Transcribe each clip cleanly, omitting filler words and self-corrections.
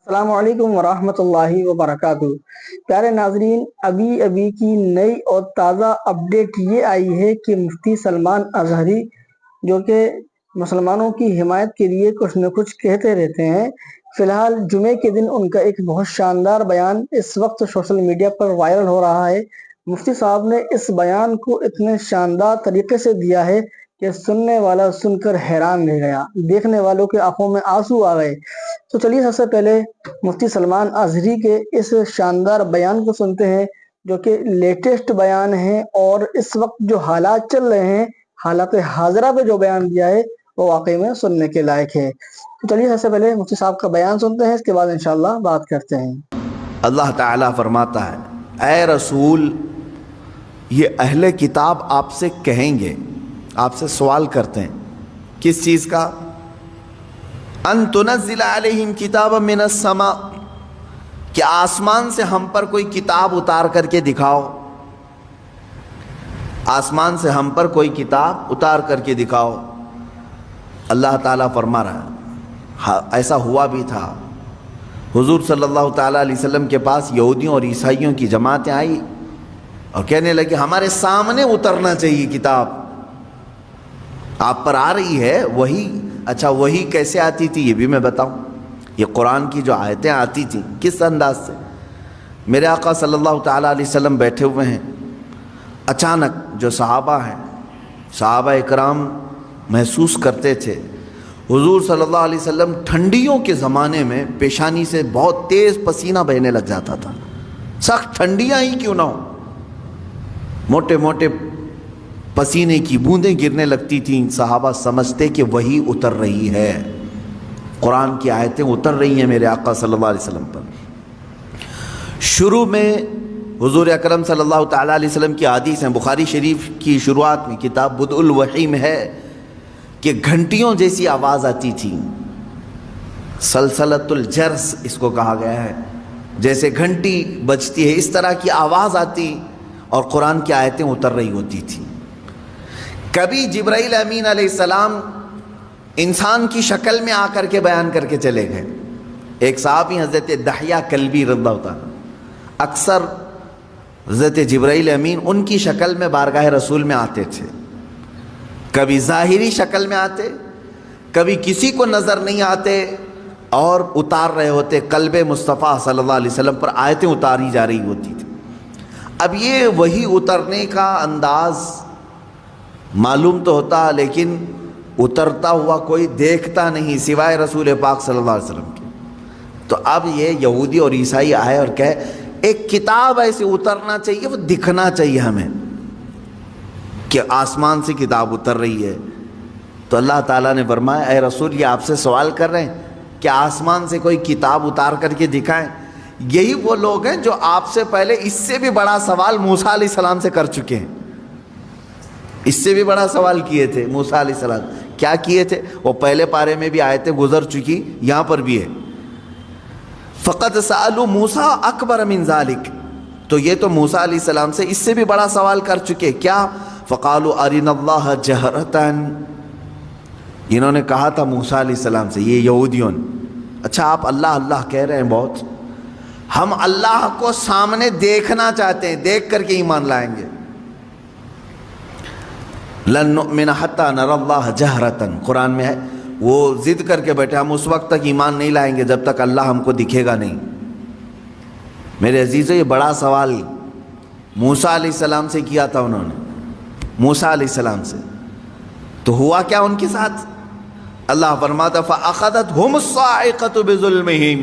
السلام علیکم ورحمۃ اللہ وبرکاتہ۔ پیارے ناظرین، ابھی کی نئی اور تازہ اپڈیٹ یہ آئی ہے کہ مفتی سلمان اظہری، جو کہ مسلمانوں کی حمایت کے لیے کچھ نہ کچھ کہتے رہتے ہیں، فی الحال جمعے کے دن ان کا ایک بہت شاندار بیان اس وقت سوشل میڈیا پر وائرل ہو رہا ہے۔ مفتی صاحب نے اس بیان کو اتنے شاندار طریقے سے دیا ہے کہ سننے والا سن کر حیران رہ گیا، دیکھنے والوں کے آنکھوں میں آنسو آ گئے۔ تو چلیے سب سے پہلے مفتی سلمان اظہری کے اس شاندار بیان کو سنتے ہیں، جو کہ لیٹسٹ بیان ہے، اور اس وقت جو حالات چل رہے ہیں، حالات حاضرہ پہ جو بیان دیا ہے وہ واقعی میں سننے کے لائق ہے۔ تو چلیے سب سے پہلے مفتی صاحب کا بیان سنتے ہیں، اس کے بعد انشاءاللہ بات کرتے ہیں۔ اللہ تعالیٰ فرماتا ہے، اے رسول، یہ اہل کتاب آپ سے کہیں گے، آپ سے سوال کرتے ہیں، کس چیز کا؟ ان تنزل علیہم کتابا من السماء، کہ آسمان سے ہم پر کوئی کتاب اتار کر کے دکھاؤ، آسمان سے ہم پر کوئی کتاب اتار کر کے دکھاؤ۔ اللہ تعالیٰ فرما رہا ہے ایسا ہوا بھی تھا۔ حضور صلی اللہ تعالیٰ علیہ وسلم کے پاس یہودیوں اور عیسائیوں کی جماعتیں آئی اور کہنے لگے ہمارے سامنے اترنا چاہیے کتاب، آپ پر آ رہی ہے وہی۔ اچھا، وہی کیسے آتی تھی یہ بھی میں بتاؤں۔ یہ قرآن کی جو آیتیں آتی تھیں کس انداز سے؟ میرے آقا صلی اللہ تعالیٰ علیہ وسلم بیٹھے ہوئے ہیں، اچانک جو صحابہ ہیں، صحابہ اکرام محسوس کرتے تھے حضور صلی اللہ علیہ وسلم ٹھنڈیوں کے زمانے میں پیشانی سے بہت تیز پسینہ بہنے لگ جاتا تھا، سخت ٹھنڈیاں ہی کیوں نہ ہو، موٹے موٹے پسینے کی بوندیں گرنے لگتی تھیں۔ صحابہ سمجھتے کہ وہی اتر رہی ہے، قرآن کی آیتیں اتر رہی ہیں میرے آقا صلی اللہ علیہ وسلم پر۔ شروع میں حضور اکرم صلی اللہ تعالیٰ علیہ وسلم کی حدیث ہیں، بخاری شریف کی شروعات میں کتاب بدء الوحی میں ہے کہ گھنٹیوں جیسی آواز آتی تھی، سلسلۃ الجرس اس کو کہا گیا ہے، جیسے گھنٹی بجتی ہے اس طرح کی آواز آتی اور قرآن کی آیتیں اتر رہی ہوتی تھی۔ کبھی جبرائیل امین علیہ السلام انسان کی شکل میں آ کر کے بیان کر کے چلے گئے۔ ایک صحابی حضرت دحیہ کلبی رضی اللہ تعالیٰ، اکثر حضرت جبرائیل امین ان کی شکل میں بارگاہ رسول میں آتے تھے، کبھی ظاہری شکل میں آتے، کبھی کسی کو نظر نہیں آتے اور اتار رہے ہوتے قلب مصطفیٰ صلی اللہ علیہ وسلم پر آیتیں اتاری جا رہی ہوتی تھی۔ اب یہ وہی اترنے کا انداز معلوم تو ہوتا، لیکن اترتا ہوا کوئی دیکھتا نہیں سوائے رسول پاک صلی اللہ علیہ وسلم کے۔ تو اب یہ یہودی اور عیسائی آئے اور کہے ایک کتاب ایسے اترنا چاہیے، وہ دکھنا چاہیے ہمیں کہ آسمان سے کتاب اتر رہی ہے۔ تو اللہ تعالیٰ نے فرمایا، اے رسول، یہ آپ سے سوال کر رہے ہیں کہ آسمان سے کوئی کتاب اتار کر کے دکھائیں۔ یہی وہ لوگ ہیں جو آپ سے پہلے اس سے بھی بڑا سوال موسیٰ علیہ السلام سے کر چکے ہیں، اس سے بھی بڑا سوال کیے تھے موسیٰ علیہ السلام۔ کیا کیے تھے؟ وہ پہلے پارے میں بھی آیتیں گزر چکی، یہاں پر بھی ہے، فقط سألوا موسیٰ اکبر من ذالک، تو یہ تو موسیٰ علیہ السلام سے اس سے بھی بڑا سوال کر چکے۔ کیا؟ فقالوا ارنا اللہ جہرۃ، انہوں نے کہا تھا موسیٰ علیہ السلام سے، یہ یہودیوں نے، اچھا آپ اللہ اللہ کہہ رہے ہیں بہت، ہم اللہ کو سامنے دیکھنا چاہتے ہیں، دیکھ کر کے ایمان لائیں گے۔ لن نؤمن حتی نری اللہ جہرۃ، قرآن میں ہے، وہ ضد کر کے بیٹھے ہم اس وقت تک ایمان نہیں لائیں گے جب تک اللہ ہم کو دکھے گا نہیں۔ میرے عزیزو، یہ بڑا سوال موسیٰ علیہ السلام سے کیا تھا انہوں نے، موسیٰ علیہ السلام سے، تو ہوا کیا ان کے ساتھ؟ اللہ فرماتا فَأَخَذَتْهُمُ الصَّاعِقَةُ بِظُلْمِهِمْ،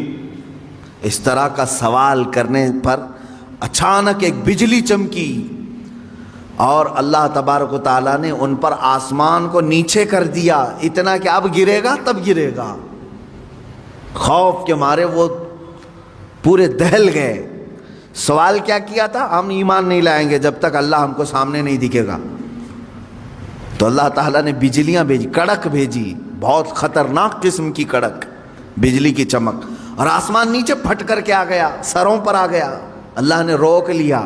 اس طرح کا سوال کرنے پر اچانک ایک بجلی چمکی اور اللہ تبارک و تعالیٰ نے ان پر آسمان کو نیچے کر دیا، اتنا کہ اب گرے گا تب گرے گا۔ خوف کے مارے وہ پورے دہل گئے۔ سوال کیا کیا تھا؟ ہم ایمان نہیں لائیں گے جب تک اللہ ہم کو سامنے نہیں دکھے گا۔ تو اللہ تعالیٰ نے بجلیاں بھیجی، کڑک بھیجی، بہت خطرناک قسم کی کڑک، بجلی کی چمک، اور آسمان نیچے پھٹ کر کے آ گیا، سروں پر آ گیا، اللہ نے روک لیا۔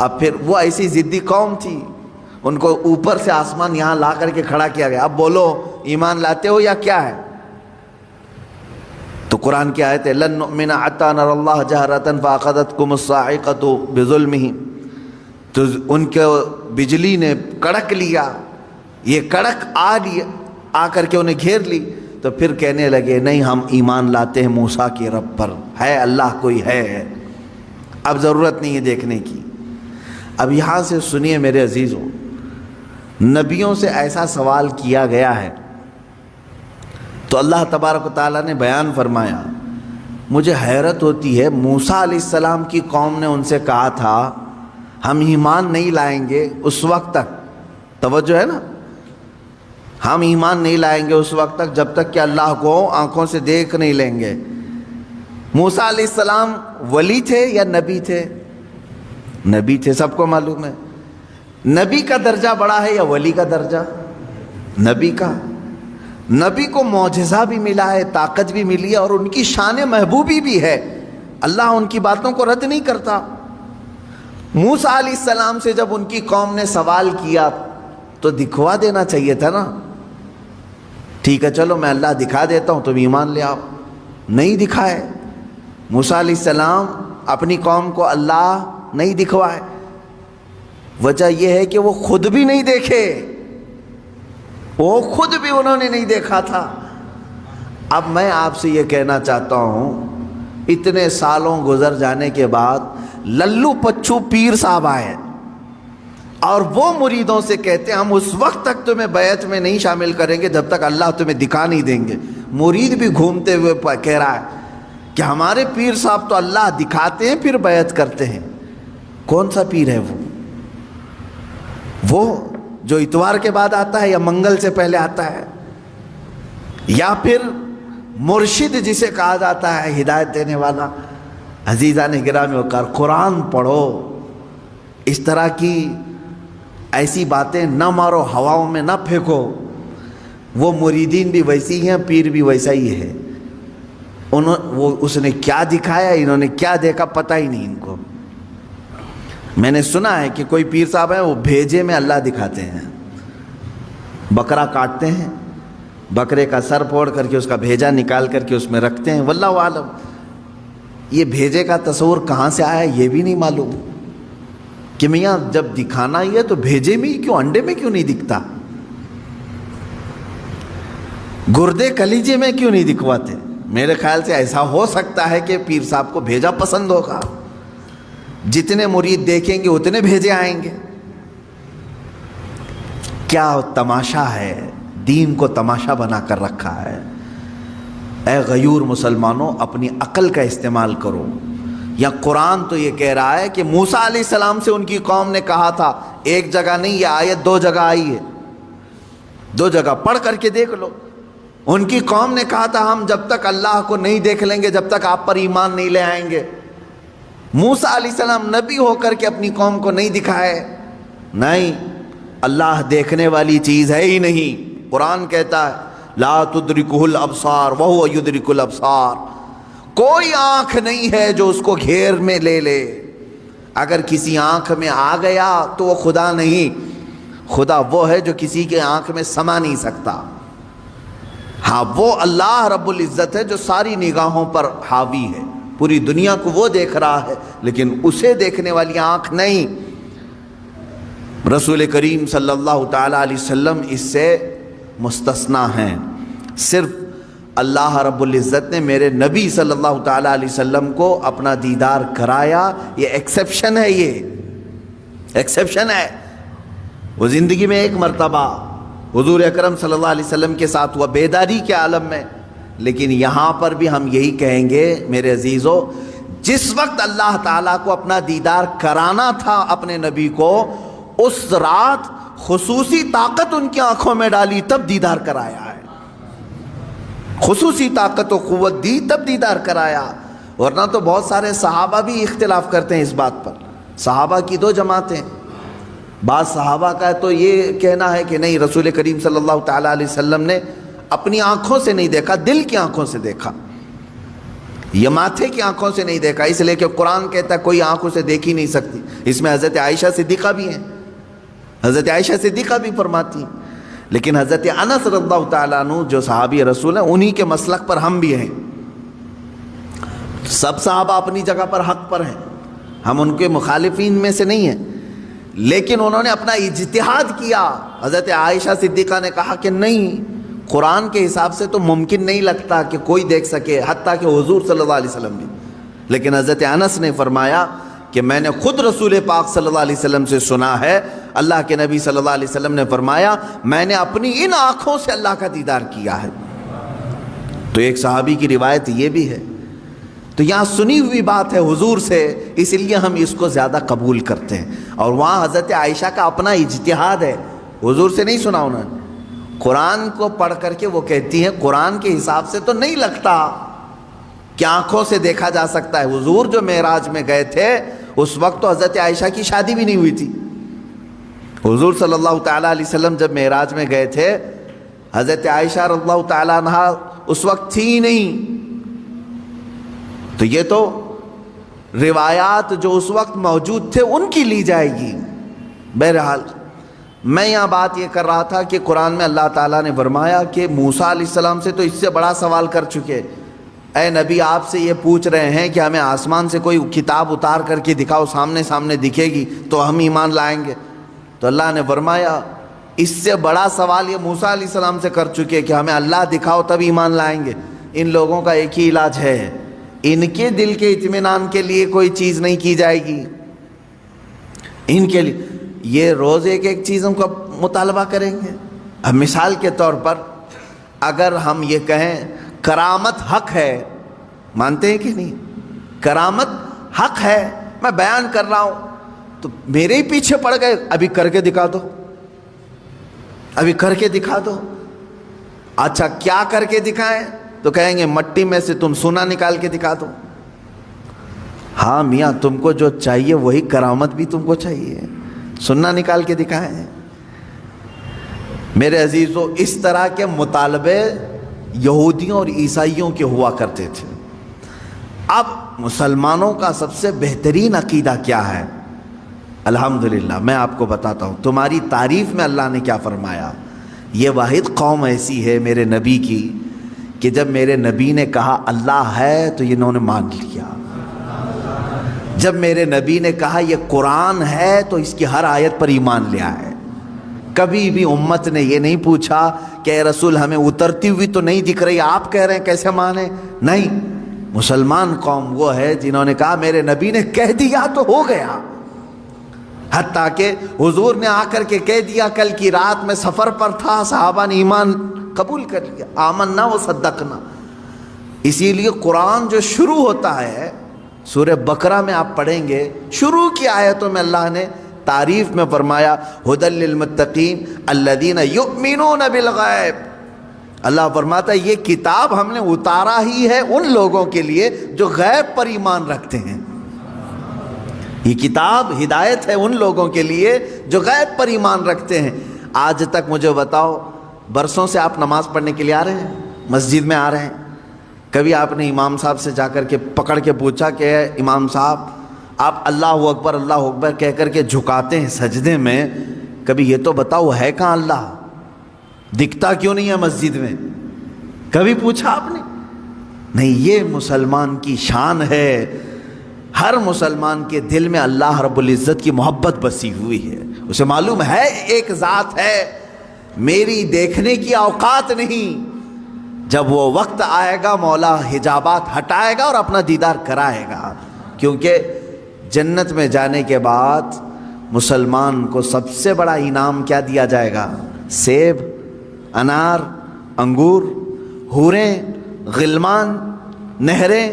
اب پھر وہ ایسی ضدی قوم تھی، ان کو اوپر سے آسمان یہاں لا کر کے کھڑا کیا گیا، اب بولو ایمان لاتے ہو یا کیا ہے؟ تو قرآن کی آیت ہے لن نؤمن حتی نری اللہ جہرۃ فاخذتکم الصاعقۃ بظلمہم، تو ان کو بجلی نے کڑک لیا، یہ کڑک آ کر کے انہیں گھیر لی، تو پھر کہنے لگے نہیں ہم ایمان لاتے ہیں موسیٰ کے رب پر، ہے اللہ کوئی ہے، اب ضرورت نہیں ہے دیکھنے کی۔ اب یہاں سے سنیے میرے عزیزوں، نبیوں سے ایسا سوال کیا گیا ہے تو اللہ تبارک و تعالیٰ نے بیان فرمایا۔ مجھے حیرت ہوتی ہے، موسیٰ علیہ السلام کی قوم نے ان سے کہا تھا ہم ایمان نہیں لائیں گے اس وقت تک، توجہ ہے نا، ہم ایمان نہیں لائیں گے اس وقت تک جب تک کہ اللہ کو آنکھوں سے دیکھ نہیں لیں گے۔ موسیٰ علیہ السلام ولی تھے یا نبی تھے؟ نبی تھے، سب کو معلوم ہے۔ نبی کا درجہ بڑا ہے یا ولی کا درجہ؟ نبی کا۔ نبی کو معجزہ بھی ملا ہے، طاقت بھی ملی ہے، اور ان کی شان محبوبی بھی ہے، اللہ ان کی باتوں کو رد نہیں کرتا۔ موسیٰ علیہ السلام سے جب ان کی قوم نے سوال کیا تو دکھوا دینا چاہیے تھا نا، ٹھیک ہے چلو میں اللہ دکھا دیتا ہوں تم ایمان لے آؤ، نہیں دکھائے۔ موسیٰ علیہ السلام اپنی قوم کو اللہ نہیں دکھوائے، وجہ یہ ہے کہ وہ خود بھی نہیں دیکھے، وہ خود بھی انہوں نے نہیں دیکھا تھا۔ اب میں آپ سے یہ کہنا چاہتا ہوں، اتنے سالوں گزر جانے کے بعد للو پچھو پیر صاحب آئے اور وہ مریدوں سے کہتے ہیں ہم اس وقت تک تمہیں بیعت میں نہیں شامل کریں گے جب تک اللہ تمہیں دکھا نہیں دیں گے۔ مرید بھی گھومتے ہوئے کہہ رہا ہے کہ ہمارے پیر صاحب تو اللہ دکھاتے ہیں پھر بیعت کرتے ہیں۔ کون سا پیر ہے وہ جو اتوار کے بعد آتا ہے یا منگل سے پہلے آتا ہے، یا پھر مرشد جسے کہا جاتا ہے ہدایت دینے والا؟ عزیزان گرامی وقار، قرآن پڑھو، اس طرح کی ایسی باتیں نہ مارو، ہواؤں میں نہ پھینکو۔ وہ مریدین بھی ویسی ہیں، پیر بھی ویسا ہی ہے، اس نے کیا دکھایا، انہوں نے کیا دیکھا، پتہ ہی نہیں ان کو۔ میں نے سنا ہے کہ کوئی پیر صاحب ہیں وہ بھیجے میں اللہ دکھاتے ہیں، بکرا کاٹتے ہیں، بکرے کا سر پھوڑ کر کے اس کا بھیجا نکال کر کے اس میں رکھتے ہیں، واللہ عالم۔ یہ بھیجے کا تصور کہاں سے آیا یہ بھی نہیں معلوم کہ میاں جب دکھانا ہی ہے تو بھیجے میں ہی کیوں، انڈے میں کیوں نہیں دکھتا؟ گردے کلیجے میں کیوں نہیں دکھواتے؟ میرے خیال سے ایسا ہو سکتا ہے کہ پیر صاحب کو بھیجا پسند ہوگا، جتنے مرید دیکھیں گے اتنے بھیجے آئیں گے۔ کیا تماشا ہے، دین کو تماشا بنا کر رکھا ہے۔ اے غیور مسلمانوں، اپنی عقل کا استعمال کرو۔ یا قرآن تو یہ کہہ رہا ہے کہ موسیٰ علیہ السلام سے ان کی قوم نے کہا تھا، ایک جگہ نہیں، یہ آیت 2 جگہ آئی ہے، 2 جگہ پڑھ کر کے دیکھ لو۔ ان کی قوم نے کہا تھا ہم جب تک اللہ کو نہیں دیکھ لیں گے جب تک آپ پر ایمان نہیں لے آئیں گے۔ موسیٰ علیہ السلام نبی ہو کر کے اپنی قوم کو نہیں دکھائے، نہیں، اللہ دیکھنے والی چیز ہے ہی نہیں۔ قرآن کہتا ہے لا تدرکہ الابصار وہو یدرک الابصار، کوئی آنکھ نہیں ہے جو اس کو گھیر میں لے لے۔ اگر کسی آنکھ میں آ گیا تو وہ خدا نہیں، خدا وہ ہے جو کسی کے آنکھ میں سما نہیں سکتا۔ ہاں وہ اللہ رب العزت ہے جو ساری نگاہوں پر حاوی ہے، پوری دنیا کو وہ دیکھ رہا ہے، لیکن اسے دیکھنے والی آنکھ نہیں۔ رسول کریم صلی اللہ تعالی علیہ وسلم اس سے مستثنا ہیں۔ صرف اللہ رب العزت نے میرے نبی صلی اللہ تعالی علیہ وسلم کو اپنا دیدار کرایا، یہ ایکسیپشن ہے، یہ ایکسیپشن ہے۔ وہ زندگی میں ایک مرتبہ حضور اکرم صلی اللہ علیہ وسلم کے ساتھ ہوا بیداری کے عالم میں، لیکن یہاں پر بھی ہم یہی کہیں گے میرے عزیزو، جس وقت اللہ تعالیٰ کو اپنا دیدار کرانا تھا اپنے نبی کو، اس رات خصوصی طاقت ان کی آنکھوں میں ڈالی تب دیدار کرایا ہے، خصوصی طاقت و قوت دی تب دیدار کرایا۔ ورنہ تو بہت سارے صحابہ بھی اختلاف کرتے ہیں اس بات پر۔ صحابہ کی 2 جماعتیں، بعض صحابہ کا تو یہ کہنا ہے کہ نہیں، رسول کریم صلی اللہ تعالیٰ علیہ وسلم نے اپنی آنکھوں سے نہیں دیکھا، دل کی آنکھوں سے دیکھا، یہ ماتھے کی آنکھوں سے نہیں دیکھا، اس لیے کہ قرآن کہتا ہے کوئی آنکھوں سے دیکھ ہی نہیں سکتی۔ اس میں حضرت عائشہ صدیقہ بھی ہیں، حضرت عائشہ صدیقہ بھی فرماتی ہیں، لیکن حضرت انس رضی اللہ تعالیٰ عنہ جو صحابی رسول ہیں انہی کے مسلک پر ہم بھی ہیں۔ سب صحابہ اپنی جگہ پر حق پر ہیں، ہم ان کے مخالفین میں سے نہیں ہیں، لیکن انہوں نے اپنا اجتہاد کیا۔ حضرت عائشہ صدیقہ نے کہا کہ نہیں، قرآن کے حساب سے تو ممکن نہیں لگتا کہ کوئی دیکھ سکے، حتیٰ کہ حضور صلی اللہ علیہ وسلم بھی۔ لیکن حضرت انس نے فرمایا کہ میں نے خود رسول پاک صلی اللہ علیہ وسلم سے سنا ہے، اللہ کے نبی صلی اللہ علیہ وسلم نے فرمایا میں نے اپنی ان آنکھوں سے اللہ کا دیدار کیا ہے۔ تو ایک صحابی کی روایت یہ بھی ہے، تو یہاں سنی ہوئی بات ہے حضور سے، اس لیے ہم اس کو زیادہ قبول کرتے ہیں، اور وہاں حضرت عائشہ کا اپنا اجتہاد ہے، حضور سے نہیں سنا انہوں نے۔ قرآن کو پڑھ کر کے وہ کہتی ہیں قرآن کے حساب سے تو نہیں لگتا کہ آنکھوں سے دیکھا جا سکتا ہے۔ حضور جو معراج میں گئے تھے اس وقت تو حضرت عائشہ کی شادی بھی نہیں ہوئی تھی۔ حضور صلی اللہ تعالیٰ علیہ وسلم جب معراج میں گئے تھے، حضرت عائشہ رضی اللہ تعالیٰ عنہ اس وقت تھی نہیں۔ تو یہ تو روایات جو اس وقت موجود تھے ان کی لی جائے گی۔ بہرحال میں یہاں بات یہ کر رہا تھا کہ قرآن میں اللہ تعالیٰ نے فرمایا کہ موسیٰ علیہ السلام سے تو اس سے بڑا سوال کر چکے، اے نبی آپ سے یہ پوچھ رہے ہیں کہ ہمیں آسمان سے کوئی کتاب اتار کر کے دکھاؤ، سامنے سامنے دکھے گی تو ہم ایمان لائیں گے۔ تو اللہ نے فرمایا اس سے بڑا سوال یہ موسیٰ علیہ السلام سے کر چکے کہ ہمیں اللہ دکھاؤ تب ایمان لائیں گے۔ ان لوگوں کا ایک ہی علاج ہے، ان کے دل کے اطمینان کے لیے کوئی چیز نہیں کی جائے گی، ان کے لیے یہ روز ایک ایک چیزوں کا مطالبہ کریں گے۔ اب مثال کے طور پر اگر ہم یہ کہیں کرامت حق ہے، مانتے ہیں کہ نہیں؟ کرامت حق ہے، میں بیان کر رہا ہوں تو میرے ہی پیچھے پڑ گئے، ابھی کر کے دکھا دو، ابھی کر کے دکھا دو۔ اچھا کیا کر کے دکھائیں؟ تو کہیں گے مٹی میں سے تم سونا نکال کے دکھا دو۔ ہاں میاں تم کو جو چاہیے وہی کرامت بھی تم کو چاہیے، سننا نکال کے دکھائیں۔ میرے عزیزو اس طرح کے مطالبے یہودیوں اور عیسائیوں کے ہوا کرتے تھے۔ اب مسلمانوں کا سب سے بہترین عقیدہ کیا ہے؟ الحمدللہ میں آپ کو بتاتا ہوں، تمہاری تعریف میں اللہ نے کیا فرمایا۔ یہ واحد قوم ایسی ہے میرے نبی کی کہ جب میرے نبی نے کہا اللہ ہے تو انہوں نے مان لیا، جب میرے نبی نے کہا یہ قرآن ہے تو اس کی ہر آیت پر ایمان لے آئے۔ کبھی بھی امت نے یہ نہیں پوچھا کہ اے رسول ہمیں اترتی ہوئی تو نہیں دکھ رہی، آپ کہہ رہے ہیں کیسے مانیں؟ نہیں، مسلمان قوم وہ ہے جنہوں نے کہا میرے نبی نے کہہ دیا تو ہو گیا۔ حتیٰ کہ حضور نے آ کر کے کہہ دیا، کل کی رات میں سفر پر تھا، صحابہ نے ایمان قبول کر لیا، آمنا و صدقنا۔ اسی لیے قرآن جو شروع ہوتا ہے، سورہ بقرہ میں آپ پڑھیں گے، شروع کی آیتوں میں اللہ نے تعریف میں فرمایا ھدی للمتقین الذین یؤمنون بالغیب۔ اللہ فرماتا ہے یہ کتاب ہم نے اتارا ہی ہے ان لوگوں کے لیے جو غیب پر ایمان رکھتے ہیں۔ یہ کتاب ہدایت ہے ان لوگوں کے لیے جو غیب پر ایمان رکھتے ہیں۔ آج تک مجھے بتاؤ، برسوں سے آپ نماز پڑھنے کے لیے آ رہے ہیں، مسجد میں آ رہے ہیں، کبھی آپ نے امام صاحب سے جا کر کے پکڑ کے پوچھا کہ امام صاحب آپ اللہ اکبر کہہ کر کے جھکاتے ہیں سجدے میں، کبھی یہ تو بتاؤ ہے کہاں اللہ؟ دکھتا کیوں نہیں ہے مسجد میں؟ کبھی پوچھا آپ نے؟ نہیں، یہ مسلمان کی شان ہے، ہر مسلمان کے دل میں اللہ رب العزت کی محبت بسی ہوئی ہے، اسے معلوم ہے ایک ذات ہے، میری دیکھنے کی اوقات نہیں، جب وہ وقت آئے گا مولا حجابات ہٹائے گا اور اپنا دیدار کرائے گا۔ کیونکہ جنت میں جانے کے بعد مسلمان کو سب سے بڑا انعام کیا دیا جائے گا؟ سیب، انار، انگور، حوریں، غلمان، نہریں۔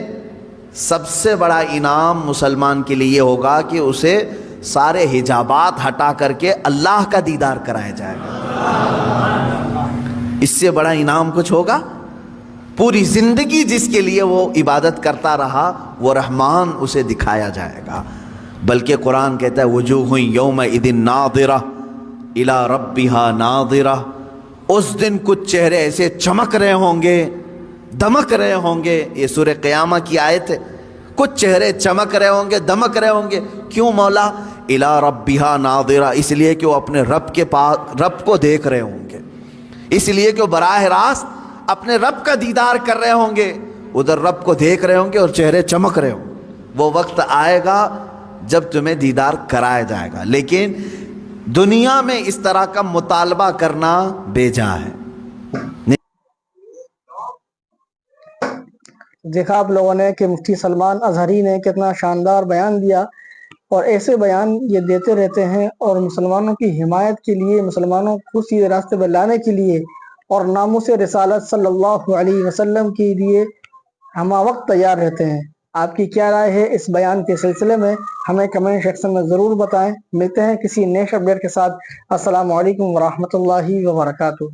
سب سے بڑا انعام مسلمان کے لیے یہ ہوگا کہ اسے سارے حجابات ہٹا کر کے اللہ کا دیدار کرایا جائے گا۔ اس سے بڑا انعام کچھ ہوگا؟ پوری زندگی جس کے لیے وہ عبادت کرتا رہا وہ رحمان اسے دکھایا جائے گا۔ بلکہ قرآن کہتا ہے وجوہ یومئذ ناظرہ الی ربہا ناظرہ، اس دن کچھ چہرے ایسے چمک رہے ہوں گے، دمک رہے ہوں گے۔ یہ سورہ قیامہ کی آیت ہے، کچھ چہرے چمک رہے ہوں گے، دمک رہے ہوں گے۔ کیوں مولا؟ الی ربہا ناظرہ، اس لیے کہ وہ اپنے رب کے پاس رب کو دیکھ رہے ہوں گے، اس لیے کہ وہ براہ راست اپنے رب کا دیدار کر رہے ہوں گے۔ ادھر رب کو دیکھ رہے ہوں گے اور چہرے چمک رہے ہوں گے. وہ وقت آئے گا جب تمہیں دیدار کرایا جائے گا، لیکن دنیا میں اس طرح کا مطالبہ کرنا بیجا ہے. دیکھا آپ لوگوں نے کہ مفتی سلمان اظہری نے کتنا شاندار بیان دیا، اور ایسے بیان یہ دیتے رہتے ہیں، اور مسلمانوں کی حمایت کے لیے، مسلمانوں کو سیدھے راستے پر لانے کے لیے اور ناموس رسالت صلی اللہ علیہ وسلم کے لیے ہمہ وقت تیار رہتے ہیں. آپ کی کیا رائے ہے اس بیان کے سلسلے میں؟ ہمیں کمنٹ سیکشن میں ضرور بتائیں. ملتے ہیں کسی نیکسٹ اپڈیٹ کے ساتھ. السلام علیکم ورحمۃ اللہ وبرکاتہ.